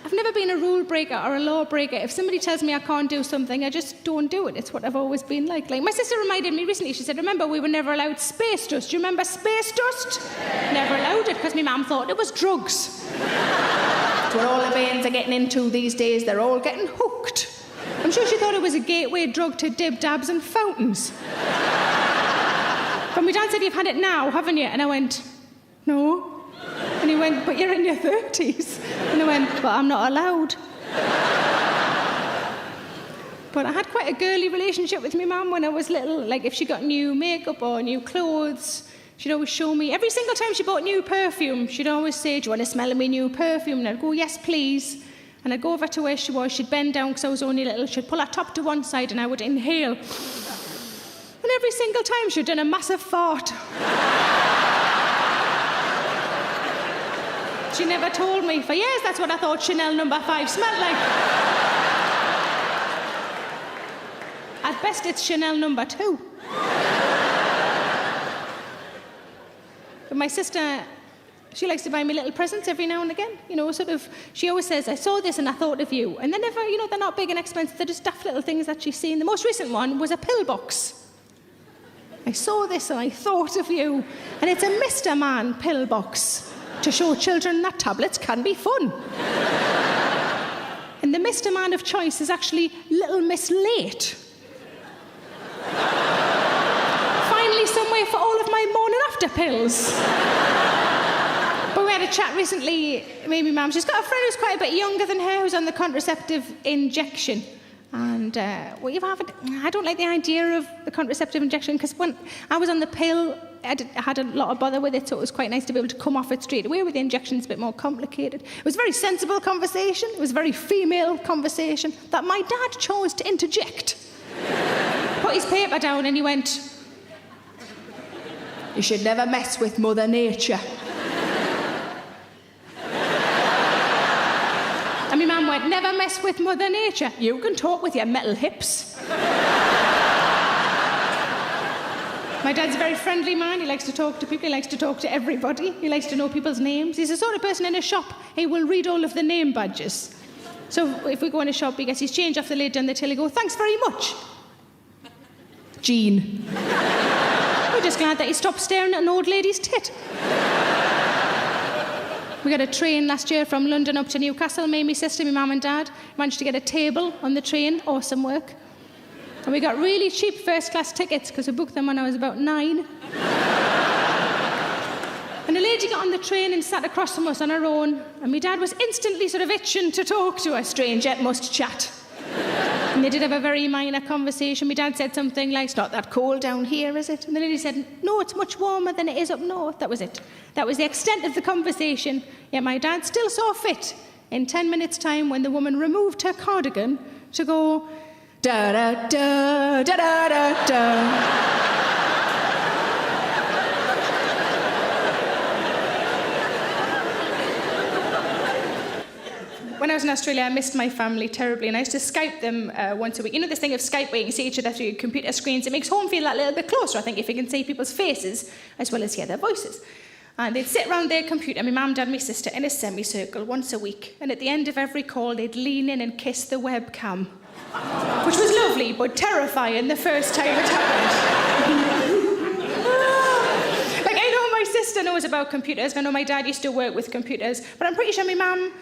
I've never been a rule breaker or a law breaker. If somebody tells me I can't do something, I just don't do it. It's what I've always been like. Like, my sister reminded me recently, she said, remember, we were never allowed space dust. Do you remember space dust? Never allowed it, because my mum thought it was drugs. That's what all the bairns are getting into these days. They're all getting hooked. I'm sure she thought it was a gateway drug to dib, dabs and fountains. But my dad said, you've had it now, haven't you? And I went, no. And he went, but you're in your 30s. And I went, well, I'm not allowed. But I had quite a girly relationship with my mum when I was little. Like, if she got new makeup or new clothes, she'd always show me. Every single time she bought new perfume, she'd always say, do you want to smell of my new perfume? And I'd go, yes, please. And I'd go over to where she was. She'd bend down because I was only little. She'd pull her top to one side and I would inhale. And every single time she'd done a massive fart. She never told me. For years, that's what I thought Chanel No. 5 smelled like. At best, it's Chanel No. 2. But my sister, she likes to buy me little presents every now and again. You know, sort of, she always says, I saw this and I thought of you. And they're never, you know, they're not big and expensive. They're just daft little things that she's seen. The most recent one was a pillbox. I saw this and I thought of you. And it's a Mr. Man pillbox to show children that tablets can be fun. And the Mr. Man of choice is actually Little Miss Late. Finally, somewhere for all of my morning after pills. But we had a chat recently, maybe Mum, she's got a friend who's quite a bit younger than her who's on the contraceptive injection. And I don't like the idea of the contraceptive injection, because when I was on the pill, I had a lot of bother with it, so it was quite nice to be able to come off it straight away. With the injection, it's a bit more complicated. It was a very sensible conversation. It was a very female conversation that my dad chose to interject. Put his paper down and he went, you should never mess with Mother Nature. And my mum went, never mess with Mother Nature. You can talk with your metal hips. My dad's a very friendly man. He likes to talk to people. He likes to talk to everybody. He likes to know people's names. He's the sort of person in a shop, he will read all of the name badges. So if we go in a shop, he gets his change off the lid down the till. He goes, thanks very much. Jean. We're just glad that he stopped staring at an old lady's tit. We got a train last year from London up to Newcastle. Me, my sister, my mum and dad managed to get a table on the train. Awesome work. And we got really cheap first-class tickets because we booked them when I was about 9. And a lady got on the train and sat across from us on her own. And my dad was instantly sort of itching to talk to her. Strange yet must chat. And they did have a very minor conversation. My dad said something like, it's not that cold down here, is it? And the lady said, no, it's much warmer than it is up north. That was it. That was the extent of the conversation. Yet my dad still saw fit in 10 minutes' time when the woman removed her cardigan to go, da-da-da, da-da-da-da. When I was in Australia, I missed my family terribly, and I used to Skype them once a week. You know this thing of Skype where you can see each other through your computer screens? It makes home feel that little bit closer, I think, if you can see people's faces as well as hear their voices. And they'd sit around their computer, my mum, dad, my sister, in a semicircle once a week. And at the end of every call, they'd lean in and kiss the webcam, which was lovely, but terrifying the first time it happened. Like, I know my sister knows about computers, and I know my dad used to work with computers, but I'm pretty sure my mum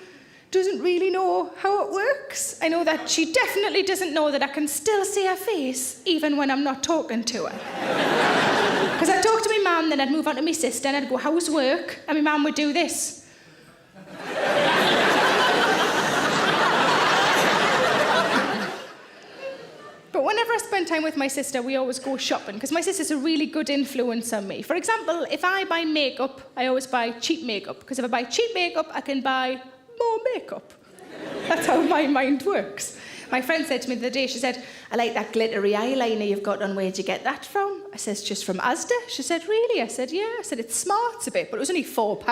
doesn't really know how it works. I know that she definitely doesn't know that I can still see her face even when I'm not talking to her. Because I'd talk to my mum, then I'd move on to my sister and I'd go, how's work? And my mum would do this. But whenever I spend time with my sister, we always go shopping, because my sister's a really good influence on me. For example, if I buy makeup, I always buy cheap makeup, because if I buy cheap makeup, I can buy more makeup. That's how my mind works. My friend said to me the other day, she said, I like that glittery eyeliner you've got on. Where'd you get that from? I said, just from Asda. She said, really? I said, yeah. I said, it smarts a bit, but it was only £4.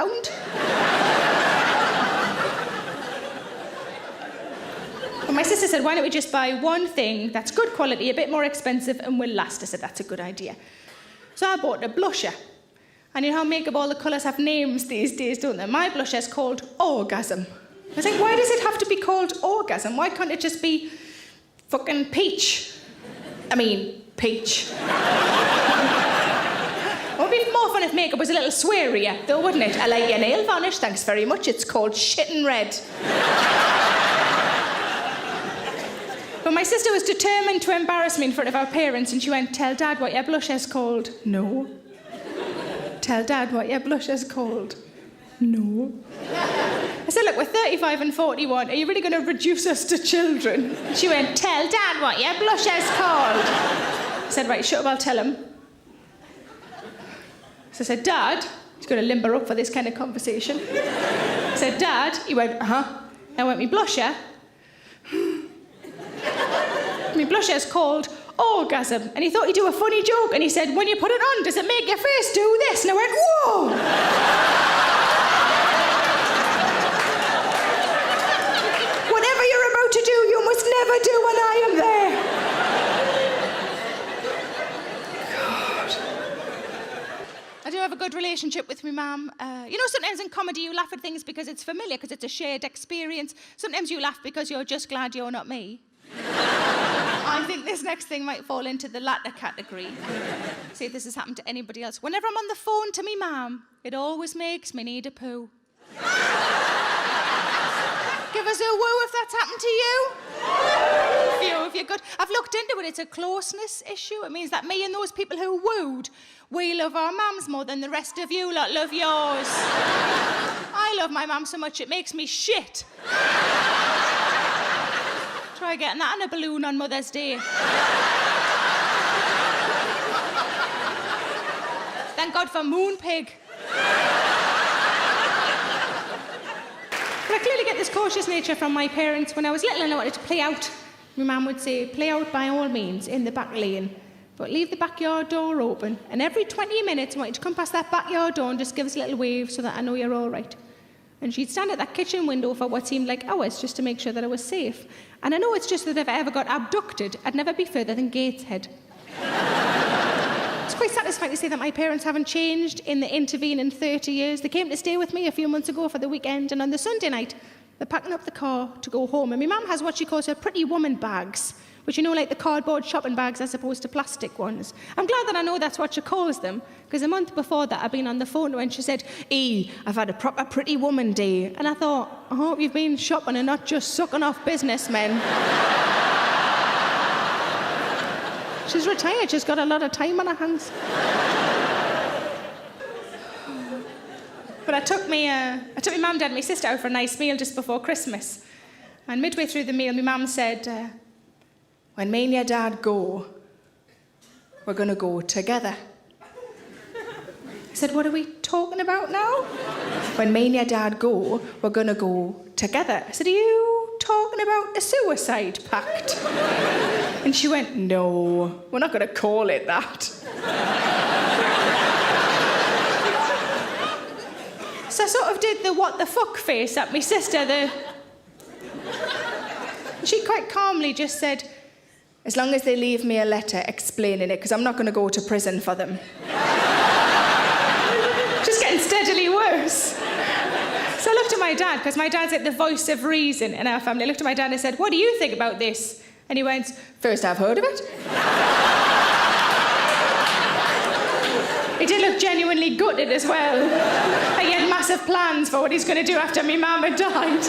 And my sister said, why don't we just buy one thing that's good quality, a bit more expensive, and will last? I said, that's a good idea. So I bought a blusher. And you know how makeup, all the colours have names these days, don't they? My blusher is called Orgasm. I was like, why does it have to be called orgasm? Why can't it just be fucking peach? I mean, peach. It would be more fun if makeup was a little swearier, though, wouldn't it? I like your nail varnish, thanks very much. It's called shitting red. But my sister was determined to embarrass me in front of our parents, and she went, tell Dad what your blush is called. No. Tell Dad what your blush is called. No. I said, look, we're 35 and 41. Are you really going to reduce us to children? And she went, tell Dad what your blush is called. I said, right, shut up, I'll tell him. So I said, Dad, he's going to limber up for this kind of conversation. I said, Dad, he went, uh-huh. I went, me blusher. My blusher is called orgasm. And he thought he'd do a funny joke. And he said, when you put it on, does it make your face do this? And I went, whoa! Whatever you're about to do, you must never do when I am there. God. I do have a good relationship with my mum. You know, sometimes in comedy you laugh at things because it's familiar, because it's a shared experience. Sometimes you laugh because you're just glad you're not me. I think this next thing might fall into the latter category. See if this has happened to anybody else. Whenever I'm on the phone to me mum, it always makes me need a poo. Give us a woo if that's happened to you. If you're good. I've looked into it. It's a closeness issue. It means that me and those people who wooed, we love our mums more than the rest of you lot love yours. I love my mum so much it makes me shit. Try getting that on a balloon on Mother's Day. Thank God for Moonpig. But I clearly get this cautious nature from my parents. When I was little and I wanted to play out, my mum would say, play out by all means in the back lane, but leave the backyard door open. And every 20 minutes I want you to come past that backyard door and just give us a little wave so that I know you're all right. And she'd stand at that kitchen window for what seemed like hours just to make sure that I was safe. And I know it's just that if I ever got abducted, I'd never be further than Gateshead. It's quite satisfying to say that my parents haven't changed in the intervening 30 years. They came to stay with me a few months ago for the weekend, and on the Sunday night, they're packing up the car to go home. And my mum has what she calls her pretty woman bags, which, you know, like the cardboard shopping bags as opposed to plastic ones. I'm glad that I know that's what she calls them, because a month before that, I'd been on the phone to her and she said, I've had a proper pretty woman day. And I thought, I hope you've been shopping and not just sucking off businessmen. She's retired, she's got a lot of time on her hands. But I took my mum, dad and my sister out for a nice meal just before Christmas. And midway through the meal, my mum said, when me and your dad go, we're going to go together. I said, what are we talking about now? When me and your dad go, we're going to go together. I said, are you talking about a suicide pact? And she went, no, we're not going to call it that. So I sort of did the what the fuck face at my sister. She quite calmly just said, as long as they leave me a letter explaining it, because I'm not going to go to prison for them. Just getting steadily worse. So I looked at my dad, because my dad's like the voice of reason in our family. I looked at my dad and said, what do you think about this? And he went, first I've heard of it. He did look genuinely gutted as well. He had massive plans for what he's going to do after my mum had died.